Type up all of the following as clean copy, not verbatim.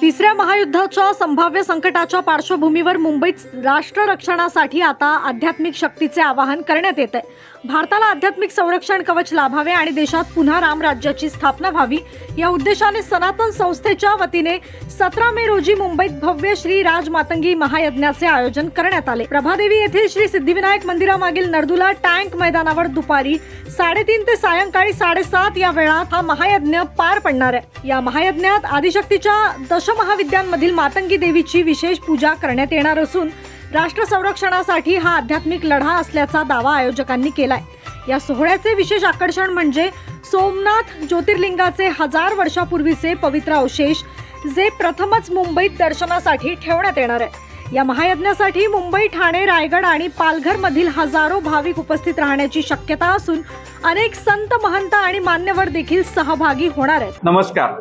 तिसऱ्या महायुद्धाच्या संभाव्य संकटाच्या पार्श्वभूमीवर मुंबईत राष्ट्र रक्षणासाठी आता आध्यात्मिक शक्तीचे आवाहन करण्यात येत आहे। भारताला आध्यात्मिक संरक्षण कवच लाभावे आणि देशात पुन्हा रामराज्याची स्थापना व्हावी या उद्देशाने सनातन संस्थेच्या वतीने 17 मे रोजी मुंबईत भव्य श्री राजमातंगी महायज्ञाचे आयोजन करण्यात आले। प्रभादेवी येथील श्री सिद्धिविनायक मंदिरामागील नरदुला टँक मैदानावर दुपारी 3:30 ते सायंकाळी 7:30 या वेळात हा महायज्ञ पार पडणार आहे। या महायज्ञात आदिशक्तीच्या दशमहाविद्यांमधील मातंगी देवीची विशेष पूजा करण्यात येणार असून राष्ट्र संरक्षणासाठी हा आध्यात्मिक लढा असल्याचा दावा आयोजकांनी केलाय। या सोहळ्याचे विशेष आकर्षण म्हणजे सोमनाथ ज्योतिर्लिंगाचे 1000 वर्षापूर्वीचे पवित्र अवशेष जे प्रथमच मुंबईत दर्शनासाठी ठेवण्यात येणार आहे। या महायज्ञासाठी मुंबई, ठाणे, रायगड आणि पालघर मधील हजारो भाविक उपस्थित राहण्याची शक्यता असून अनेक संत, महंत आणि मान्यवर देखील सहभागी होणार आहेत। नमस्कार।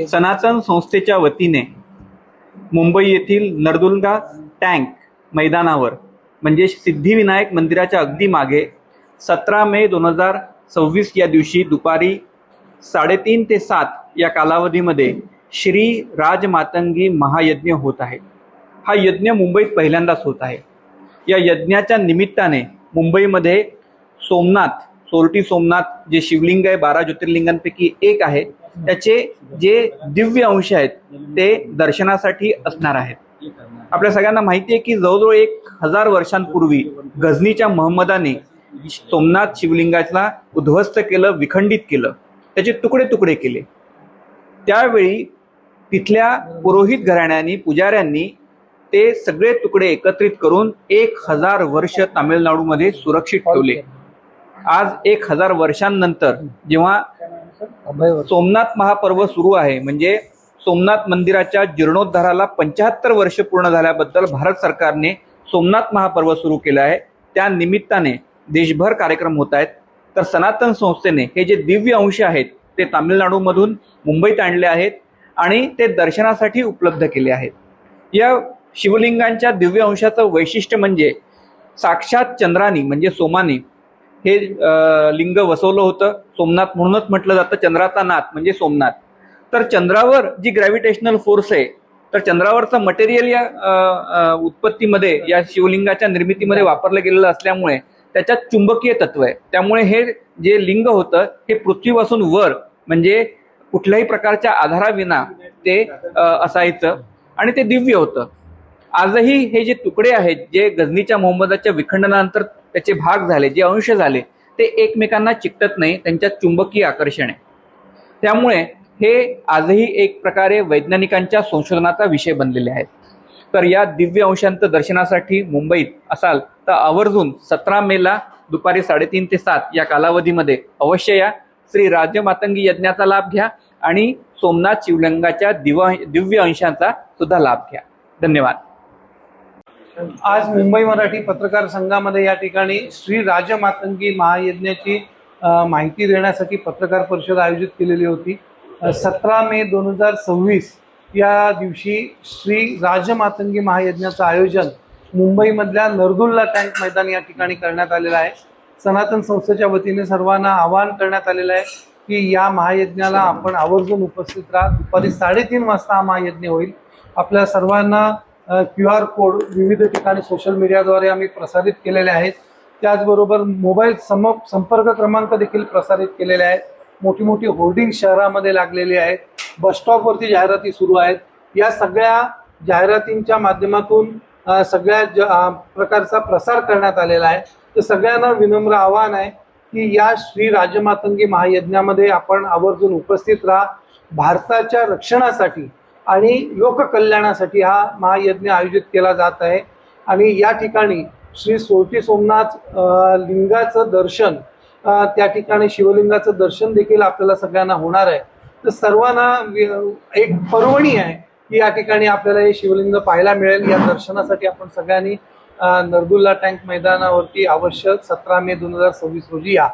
सनातन संस्थेच्या वतीने मुंबई येथील नरदुर्गा टँक मैदानावर म्हणजे सिद्धिविनायक मंदिराच्या अगदी मागे 17 मे 2026 या दिवशी दुपारी 3:30 ते 7 या कालावधीमध्ये श्री राजमातंगी महायज्ञ होत आहे। हा यज्ञ मुंबईत पहिल्यांदाच होत आहे। या यज्ञाच्या निमित्ताने मुंबईमध्ये सोरटी सोमनाथ जे शिवलिंग आहे 12 ज्योतिर्लिंगांपैकी एक आहे, त्याचे जे दिव्य अंश आहेत ते दर्शनासाठी असणार आहेत। आपल्या सगळ्यांना माहिती आहे की जवळजवळ 1000 वर्षांपूर्वी गझनीच्या महम्मदाने सोमनाथ शिवलिंगाला उद्ध्वस्त केलं, विखंडित केलं, त्याचे तुकडे तुकडे केले। त्यावेळी तिथल्या पुरोहित घराण्यांनी, पुजाऱ्यांनी ते सगळे तुकडे एकत्रित करून 1000 वर्ष तामिळनाडूमध्ये सुरक्षित ठेवले। आज 1000 वर्षांनंतर जेव्हा सोमनाथ महापर्व सुरू आहे, म्हणजे सोमनाथ मंदिराच्या जीर्णोद्धाराला 75 वर्ष पूर्ण झाल्याबद्दल भारत सरकारने सोमनाथ महापर्व सुरू केलं आहे। त्या निमित्ताने देशभर कार्यक्रम होत आहेत। तर सनातन संस्थेने हे जे दिव्य अंश आहेत ते तामिळनाडूमधून मुंबईत आणले आहेत आणि ते दर्शनासाठी उपलब्ध केले आहेत। या शिवलिंगांच्या दिव्य अंशाचं वैशिष्ट्य म्हणजे साक्षात चंद्रानी म्हणजे सोमानी हे लिंग वसवलं होतं। सोमनाथ म्हणूनच म्हटलं जातं चंद्राचा नाथ म्हणजे सोमनाथ। तर चंद्रावर जी ग्रॅव्हिटेशनल फोर्स आहे, तर चंद्रावरचं मटेरियल या उत्पत्तीमध्ये या शिवलिंगाच्या निर्मितीमध्ये वापरलं गेलेलं असल्यामुळे त्याच्यात चुंबकीय तत्व आहे। त्यामुळे हे जे लिंग होतं हे पृथ्वीपासून वर म्हणजे कुठल्याही प्रकारच्या आधाराविना ते असायचं आणि ते दिव्य होतं। आजही हे जे तुकडे आहेत जे गझनीच्या मोहम्मदाच्या विखंडनानंतर त्याचे भाग झाले, जे अंश झाले, ते एकमेकांना चिकटत नाही, त्यांच्यात चुंबकीय आकर्षण आहे। त्यामुळे हे आजही एक प्रकारे वैज्ञानिकांच्या संशोधनाचा विषय बनलेले आहेत। तर या दिव्य अंशांचं दर्शनासाठी मुंबईत असाल तर आवर्जून 17 मेला दुपारी 3:30 ते 7 या कालावधीमध्ये अवश्य या। श्री राजमातंगी यज्ञाचा लाभ घ्या आणि सोमनाथ शिवलिंगाच्या दिव्य अंशांचा सुद्धा लाभ घ्या। धन्यवाद। आज मुंबई मराठी पत्रकार संघामध्ये या ठिकाणी श्री राजमातंगी महायज्ञाची माहिती देण्यासाठी पत्रकार परिषद आयोजित केलेली होती। 17 मे 2026 या दिवशी श्री राजमातंगी महायज्ञाचं आयोजन मुंबईमधल्या नरदुल्ला टँक मैदान या ठिकाणी करण्यात आलेलं आहे। सनातन संस्थेच्या वतीने सर्वांना आवाहन करण्यात आलेलं आहे की या महायज्ञाला आपण आवर्जून उपस्थित राहा। दुपारी 3:30 वाजता हा महायज्ञ होईल। आपल्या सर्वांना QR कोड विविध ठिकाणी सोशल मीडियाद्वारे आम्ही प्रसारित केलेले आहेत। त्याचबरोबर मोबाईल संपर्क क्रमांक देखील प्रसारित केलेले आहेत। मोठी मोठी होर्डिंग शहरामध्ये लागलेली आहेत। बस स्टॉपवरती जाहिराती सुरू आहेत। या सगळ्या जाहिरातींच्या माध्यमातून सगळ्या प्रकारचा प्रसार करण्यात आलेला आहे। तर सगळ्यांना विनम्र आवाहन आहे की या श्री राजमातंगी महायज्ञामध्ये आपण आवर्जून उपस्थित राहा। भारताच्या रक्षणासाठी आणि लोककल्याणासाठी हा महायज्ञ आयोजित केला जात आहे आणि या ठिकाणी श्री सोरटी सोमनाथ लिंगाचं दर्शन, त्या ठिकाणी शिवलिंगाचं दर्शन देखील आपल्याला सगळ्यांना होणार आहे। तर सर्वांना एक पर्वणी आहे की या ठिकाणी आपल्याला हे शिवलिंग पाहायला मिळेल। या दर्शनासाठी आपण सगळ्यांनी नरदुल्ला टँक मैदानावरती अवश्य 17 मे 2026 रोजी या।